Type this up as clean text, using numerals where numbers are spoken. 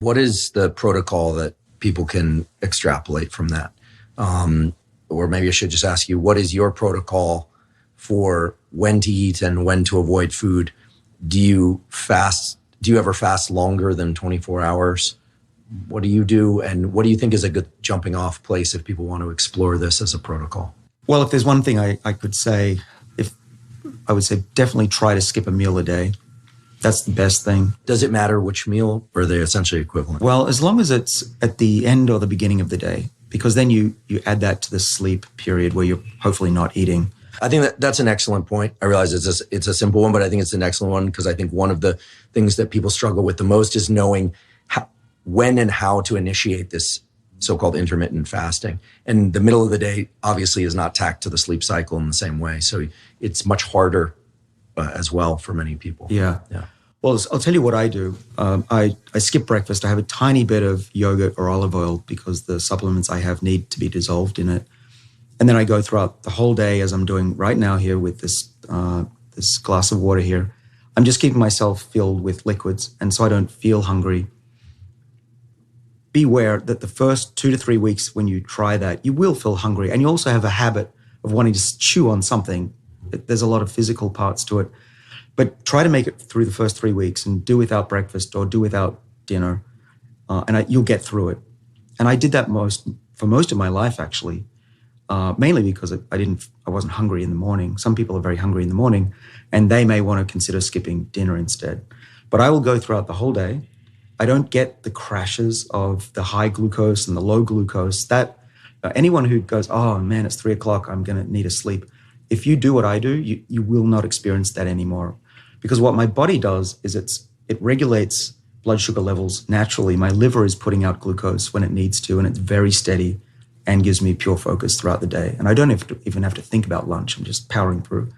What is the protocol that people can extrapolate from that? Or maybe I should just ask you, what is your protocol for when to eat and when to avoid food? Do you fast? Do you ever fast longer than 24 hours? What do you do? And what do you think is a good jumping off place if people want to explore this as a protocol? Well, if there's one thing I could say, I would say definitely try to skip a meal a day. That's the best thing. Does it matter which meal, or are they essentially equivalent? Well, as long as it's at the end or the beginning of the day, because then you add that to the sleep period where you're hopefully not eating. I think that's an excellent point. I realize it's a simple one, but I think it's an excellent one because I think one of the things that people struggle with the most is knowing when and how to initiate this so-called intermittent fasting. And the middle of the day obviously is not tacked to the sleep cycle in the same way. So it's much harder as well for many people. Yeah. Well, I'll tell you what I do. I skip breakfast. I have a tiny bit of yogurt or olive oil because the supplements I have need to be dissolved in it. And then I go throughout the whole day, as I'm doing right now here with this glass of water here. I'm just keeping myself filled with liquids, and so I don't feel hungry. Beware that the first 2 to 3 weeks when you try that, you will feel hungry, and you also have a habit of wanting to chew on something. There's a lot of physical parts to it. But try to make it through the first 3 weeks and do without breakfast or do without dinner, and you'll get through it. And I did that for most of my life, actually, mainly because I wasn't hungry in the morning. Some people are very hungry in the morning, and they may want to consider skipping dinner instead. But I will go throughout the whole day. I don't get the crashes of the high glucose and the low glucose. That anyone who goes, oh man, it's 3 o'clock, I'm going to need to sleep. If you do what I do, you will not experience that anymore. Because what my body does is it regulates blood sugar levels naturally. My liver is putting out glucose when it needs to, and it's very steady and gives me pure focus throughout the day. And I don't even have to think about lunch. I'm just powering through.